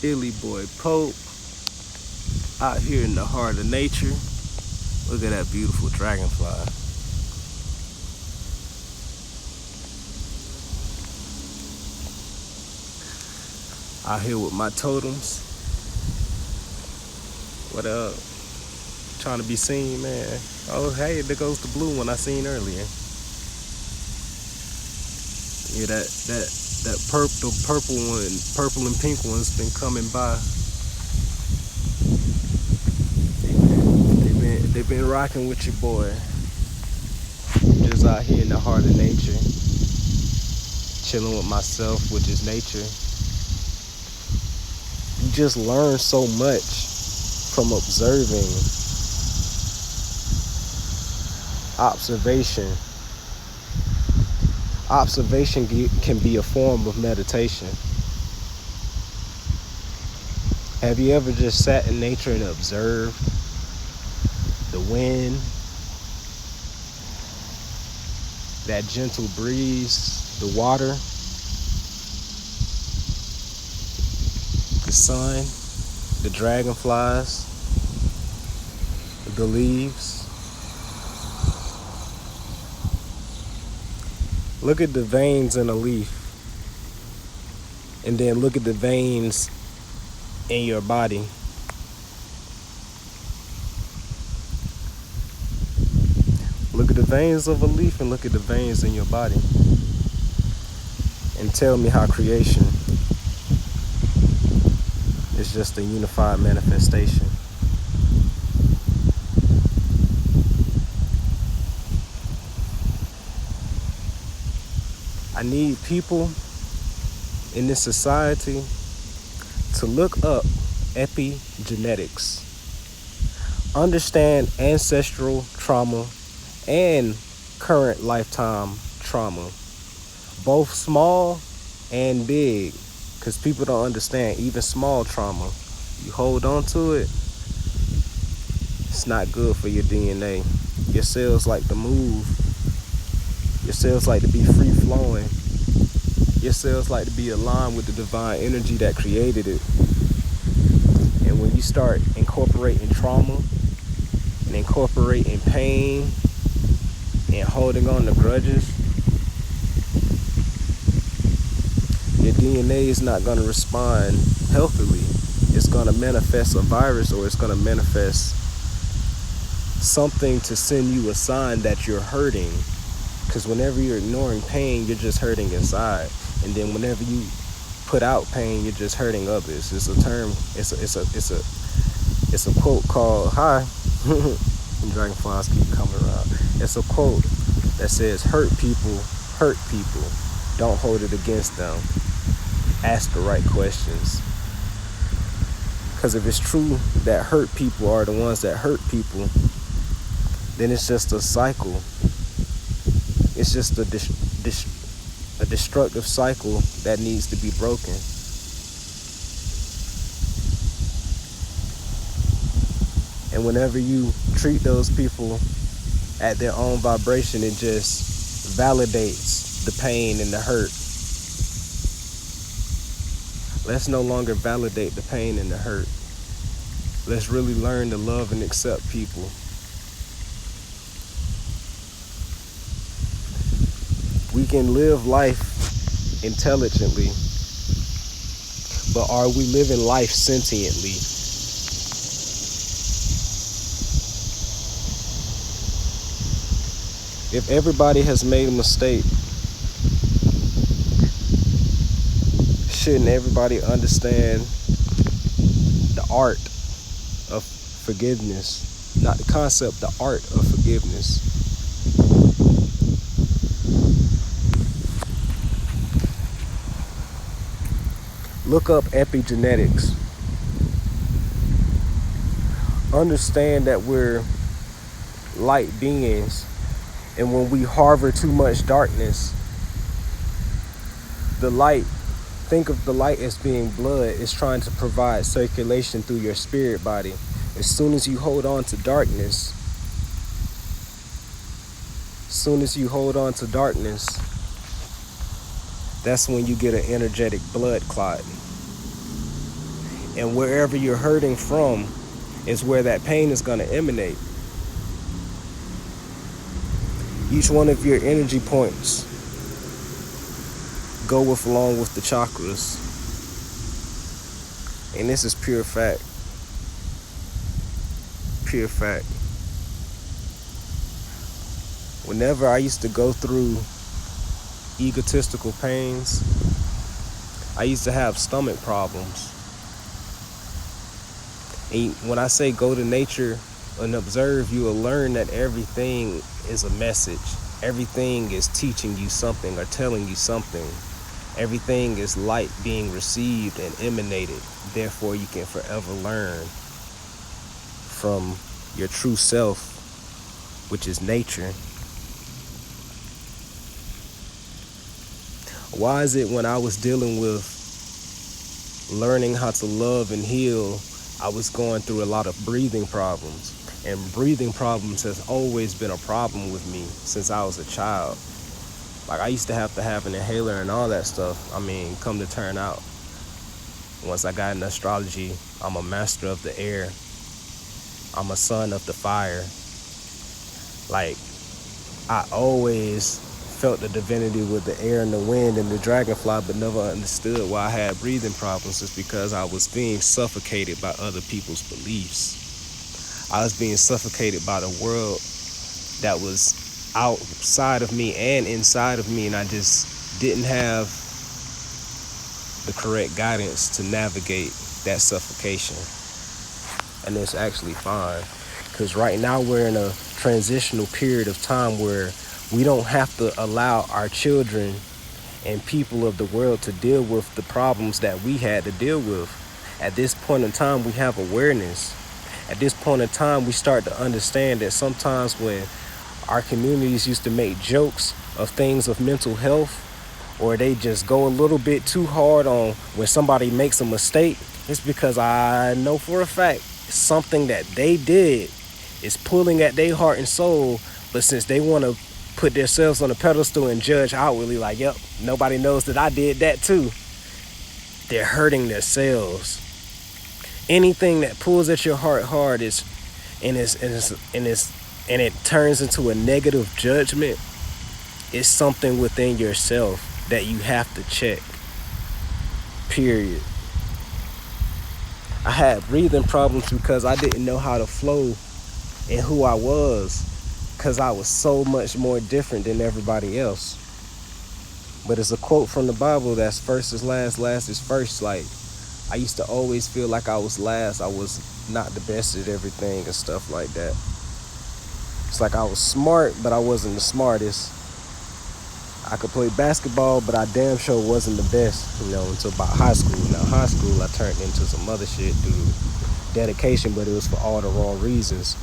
Illy Boy Pope, out here in the heart of nature. Look at that beautiful dragonfly. Out here with my totems. What up? Trying to be seen, man. Oh, hey, there goes the blue one I seen earlier. Yeah, that purple one, purple and pink one's been coming by. They've been rocking with your boy. Just out here in the heart of nature, chilling with myself, which is nature. You just learn so much from observing. Observation can be a form of meditation. Have you ever just sat in nature and observed the wind, that gentle breeze, the water, the sun, the dragonflies, the leaves? Look at the veins in a leaf, and then look at the veins in your body. Look at the veins of a leaf and look at the veins in your body. And tell me how creation is just a unified manifestation. I need people in this society to look up epigenetics, understand ancestral trauma and current lifetime trauma, both small and big, because people don't understand even small trauma. You hold on to it, it's not good for your DNA. Your cells like to move. Your cells like to be free flowing. Your cells like to be aligned with the divine energy that created it. And when you start incorporating trauma and incorporating pain and holding on to grudges, your DNA is not going to respond healthily. It's going to manifest a virus, or it's going to manifest something to send you a sign that you're hurting. Because whenever you're ignoring pain, you're just hurting inside. And then whenever you put out pain, you're just hurting others. It's a term, it's a quote called, hi, dragonflies keep coming around. It's a quote that says, hurt people, don't hold it against them. Ask the right questions. Because if it's true that hurt people are the ones that hurt people, then it's just a cycle. It's just a destructive cycle that needs to be broken. And whenever you treat those people at their own vibration, it just validates the pain and the hurt. Let's no longer validate the pain and the hurt. Let's really learn to love and accept people. We can live life intelligently, but are we living life sentiently? If everybody has made a mistake, shouldn't everybody understand the art of forgiveness? Not the concept, the art of forgiveness. Look up epigenetics. Understand that we're light beings, and when we harbor too much darkness, the light, think of the light as being blood. It's trying to provide circulation through your spirit body. As soon as you hold on to darkness, that's when you get an energetic blood clot. And wherever you're hurting from is where that pain is going to emanate. Each one of your energy points go along with the chakras. And this is pure fact. Pure fact. Whenever I used to go through egotistical pains, I used to have stomach problems. And when I say go to nature and observe, you will learn that everything is a message. Everything is teaching you something or telling you something. Everything is light being received and emanated. Therefore, you can forever learn from your true self, which is nature. Why is it when I was dealing with learning how to love and heal, I was going through a lot of breathing problems? And breathing problems has always been a problem with me since I was a child. Like, I used to have an inhaler and all that stuff. I mean, come to turn out, once I got into astrology, I'm a master of the air. I'm a son of the fire. Like, I always felt the divinity with the air and the wind and the dragonfly, but never understood why I had breathing problems. It's because I was being suffocated by other people's beliefs. I was being suffocated by the world that was outside of me and inside of me, and I just didn't have the correct guidance to navigate that suffocation. And it's actually fine, because right now we're in a transitional period of time where we don't have to allow our children and people of the world to deal with the problems that we had to deal with. At this point in time, we have awareness. At this point in time, we start to understand that sometimes when our communities used to make jokes of things of mental health, or they just go a little bit too hard on when somebody makes a mistake, it's because I know for a fact something that they did is pulling at their heart and soul, but since they want to put themselves on a pedestal and judge outwardly, like, yep, nobody knows that I did that too, they're hurting themselves. Anything that pulls at your heart hard and it turns into a negative judgment, is something within yourself that you have to check. Period. I had breathing problems because I didn't know how to flow in who I was, because I was so much more different than everybody else. But it's a quote from the Bible that's first is last, last is first. Like, I used to always feel like I was last. I was not the best at everything and stuff like that. It's like I was smart, but I wasn't the smartest. I could play basketball, but I damn sure wasn't the best, until about high school. Now, high school, I turned into some other shit through dedication, but it was for all the wrong reasons.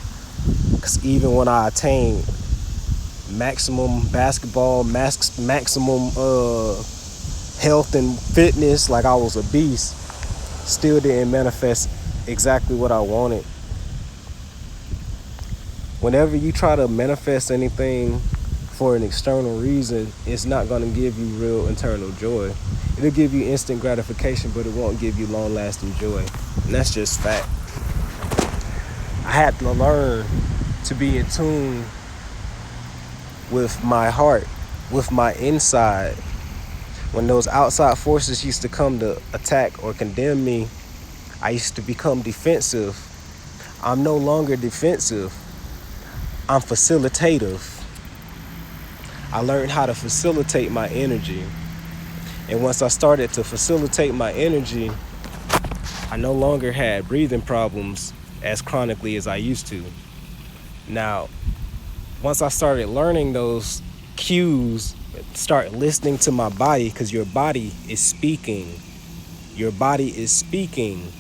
Because even when I attained maximum basketball, maximum health and fitness, like I was a beast, still didn't manifest exactly what I wanted. Whenever you try to manifest anything for an external reason, it's not going to give you real internal joy. It'll give you instant gratification, but it won't give you long-lasting joy. And that's just fact. I had to learn to be in tune with my heart, with my inside. When those outside forces used to come to attack or condemn me, I used to become defensive. I'm no longer defensive. I'm facilitative. I learned how to facilitate my energy. And once I started to facilitate my energy, I no longer had breathing problems as chronically as I used to. Now, once I started learning those cues, start listening to my body, because your body is speaking. Your body is speaking.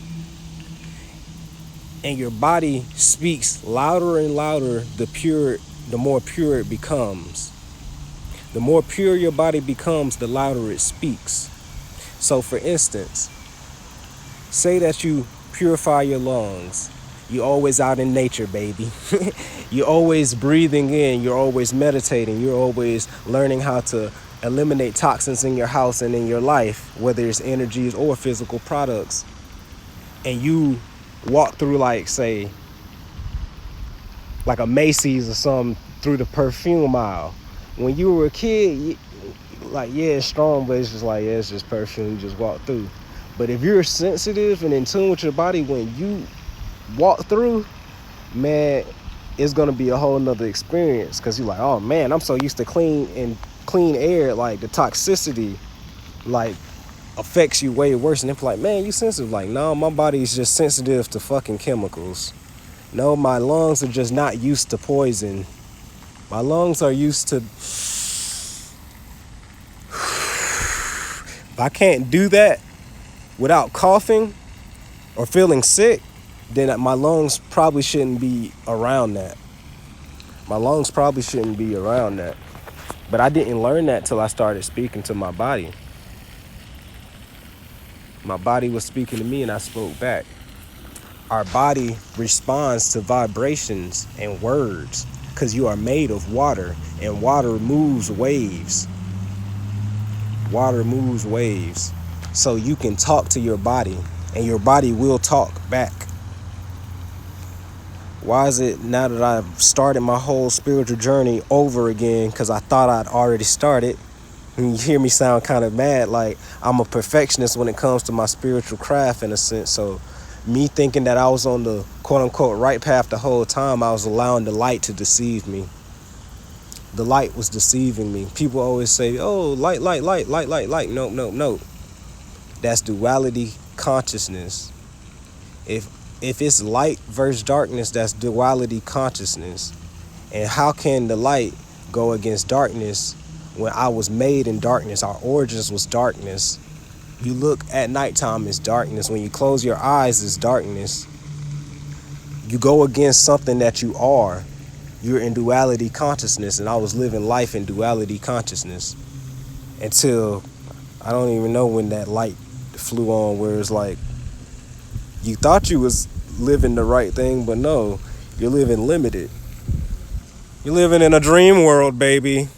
And your body speaks louder and louder the more pure it becomes. The more pure your body becomes, the louder it speaks. So for instance, say that you purify your lungs. You're always out in nature, baby. You're always breathing in. You're always meditating. You're always learning how to eliminate toxins in your house and in your life, whether it's energies or physical products. and you walk through, like, say, like a Macy's or something, through the perfume aisle. When you were a kid, like, yeah, it's strong, but it's just like, yeah, it's just perfume, you just walk through. But if you're sensitive and in tune with your body, when you walk through, man, it's gonna be a whole nother experience, because you're like, oh man, I'm so used to clean air, like the toxicity like affects you way worse. And they're like, man, you sensitive. Like, no, my body is just sensitive to fucking chemicals. No, my lungs are just not used to poison. My lungs are used to, if I can't do that without coughing or feeling sick, then my lungs probably shouldn't be around that. My lungs probably shouldn't be around that. But I didn't learn that till I started speaking to my body. My body was speaking to me and I spoke back. Our body responds to vibrations and words because you are made of water, and water moves waves. Water moves waves. So you can talk to your body and your body will talk back. Why is it now that I've started my whole spiritual journey over again, because I thought I'd already started, and you hear me sound kind of mad, like I'm a perfectionist when it comes to my spiritual craft in a sense. So me thinking that I was on the quote unquote right path the whole time, I was allowing the light to deceive me. The light was deceiving me. People always say, oh, light, light, light, light, light, light. No, no, no. That's duality consciousness. If it's light versus darkness, that's duality consciousness. And how can the light go against darkness when I was made in darkness? Our origins was darkness. You look at nighttime, it's darkness. When you close your eyes, it's darkness. You go against something that you are. You're in duality consciousness, and I was living life in duality consciousness until I don't even know when that light flew on, where it's like you thought you was living the right thing, but no, you're living limited. You're living in a dream world, baby.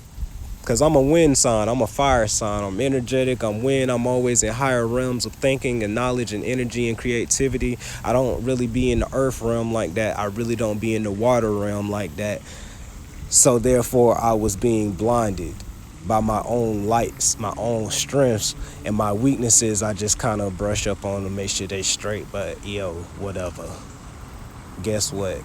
Because I'm a wind sign, I'm a fire sign, I'm energetic, I'm wind, I'm always in higher realms of thinking and knowledge and energy and creativity. I don't really be in the earth realm like that. I really don't be in the water realm like that. So therefore, I was being blinded by my own lights, my own strengths, and my weaknesses. I just kind of brush up on them, make sure they straight, but yo, whatever. Guess what?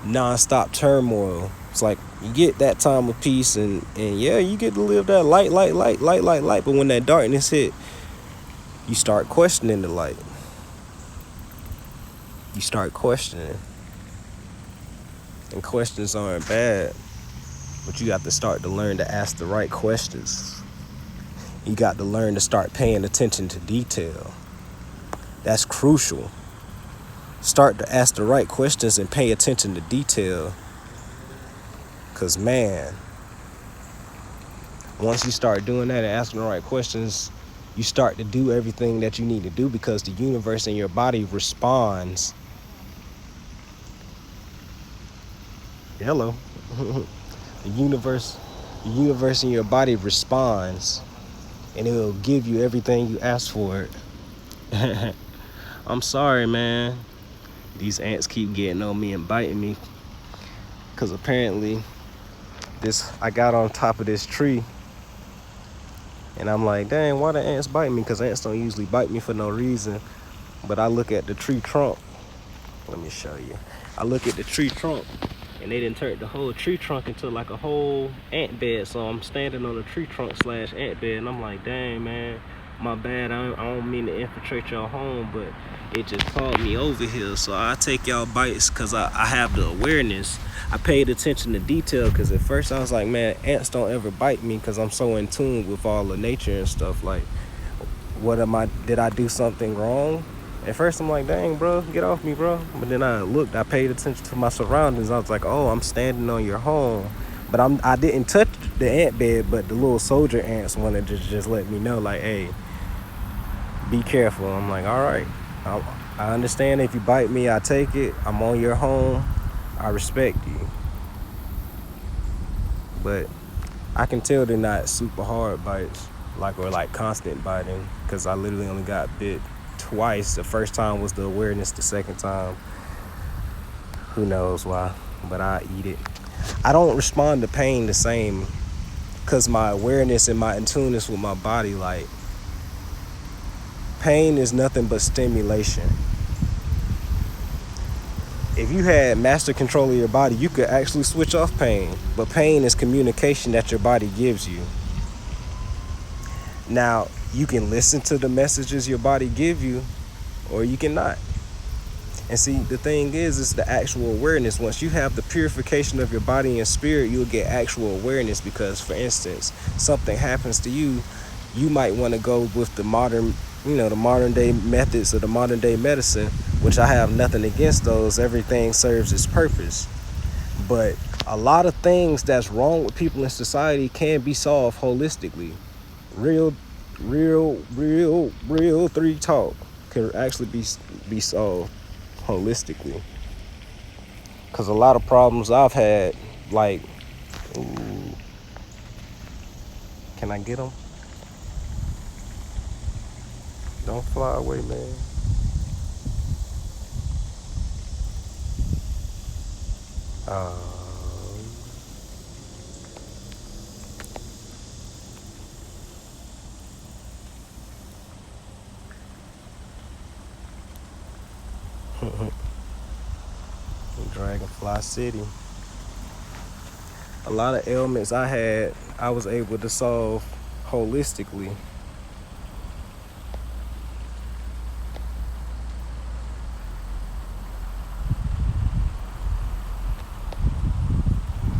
Non-stop turmoil. It's like you get that time of peace, and yeah, you get to live that light. But when that darkness hit, you start questioning the light. You start questioning. And questions aren't bad, but you got to start to learn to ask the right questions. You got to learn to start paying attention to detail. That's crucial. Start to ask the right questions and pay attention to detail. Because, man, once you start doing that and asking the right questions, you start to do everything that you need to do, because the universe in your body responds. Hello. The universe in your body responds, and it will give you everything you ask for it. I'm sorry, man. These ants keep getting on me and biting me, because apparently I got on top of this tree, and I'm like, dang, why the ants bite me? Because ants don't usually bite me for no reason. But I look at the tree trunk. Let me show you. I look at the tree trunk, and they done turned the whole tree trunk into like a whole ant bed. So I'm standing on the tree trunk / ant bed, and I'm like, dang, man, my bad. I don't mean to infiltrate your home, but it just called me over here. So I take y'all bites because I have the awareness. I paid attention to detail, because at first I was like, man, ants don't ever bite me, because I'm so in tune with all the nature and stuff. Like, did I do something wrong? At first I'm like, dang, bro, get off me, bro. But then I paid attention to my surroundings. I was like, oh, I'm standing on your home. But I didn't touch the ant bed, but the little soldier ants wanted to just let me know, like, hey, be careful. I'm like, all right, I understand if you bite me, I take it. I'm on your home. I respect you. But I can tell they're not super hard bites, or constant biting, because I literally only got bit twice. The first time was the awareness. The second time, who knows why, but I eat it. I don't respond to pain the same because my awareness and my in tuneness with my body, like, pain is nothing but stimulation. If you had master control of your body, you could actually switch off pain. But pain is communication that your body gives you. Now, you can listen to the messages your body give you, or you cannot. And see, the thing is the actual awareness. Once you have the purification of your body and spirit, you'll get actual awareness. Because, for instance, something happens to you, you might want to go with the modern day methods or the modern day medicine, which I have nothing against those. Everything serves its purpose. But a lot of things that's wrong with people in society can be solved holistically. Real three talk can actually be solved holistically. Because a lot of problems I've had, like, ooh, can I get them? Don't fly away, man. Dragonfly City. A lot of ailments I had, I was able to solve holistically.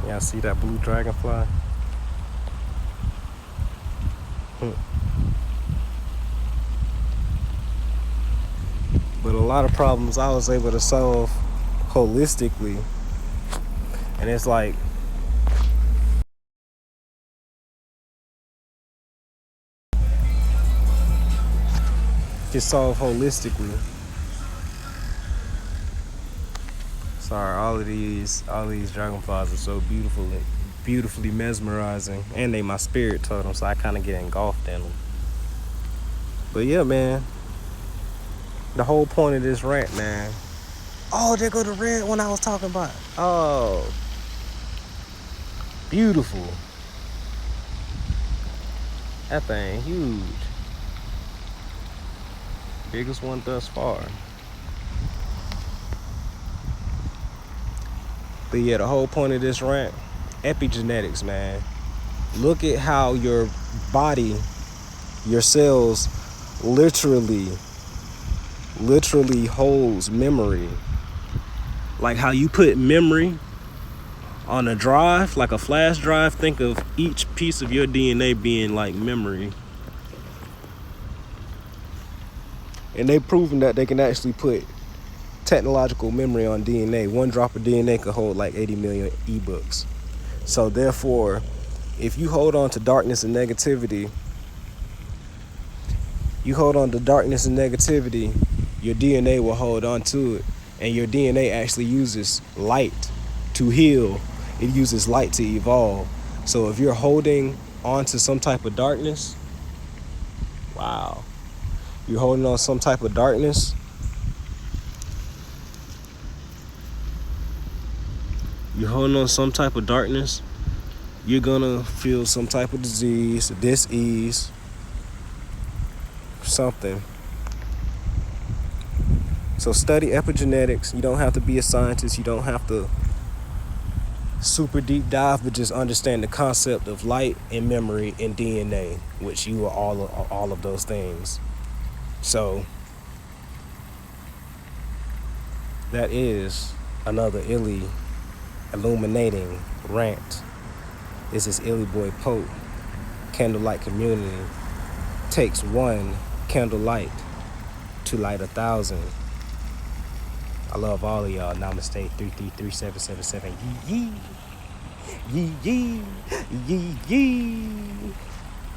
Y'all see that blue dragonfly? But a lot of problems I was able to solve holistically. And it's like, just solve holistically. Sorry, all of these dragonflies are so beautifully mesmerizing, and they my spirit totem, so I kind of get engulfed in them. But yeah, man, the whole point of this rant, man. Oh, there go the red one I was talking about. Oh, beautiful. That thing huge. Biggest one thus far. But yeah, the whole point of this rant, epigenetics, man. Look at how your body, your cells, literally holds memory. Like how you put memory on a drive, like a flash drive. Think of each piece of your DNA being like memory. And they've proven that they can actually put technological memory on DNA. One drop of DNA could hold like 80 million ebooks. So therefore, if you hold on to darkness and negativity, your DNA will hold on to it. And your DNA actually uses light to heal. It uses light to evolve. So if you're holding on to some type of darkness, wow. You're holding on some type of darkness, you're gonna feel some type of disease, dis-ease, something. So study epigenetics. You don't have to be a scientist. You don't have to super deep dive, but just understand the concept of light and memory and DNA, which you are all of those things. So that is another Illuminating Rant. This is Illy Boy Pope. Candlelight Community takes one candlelight to light 1,000. I love all of y'all. Namaste. 333-777. Yee yee. Yee yee. Yee yee.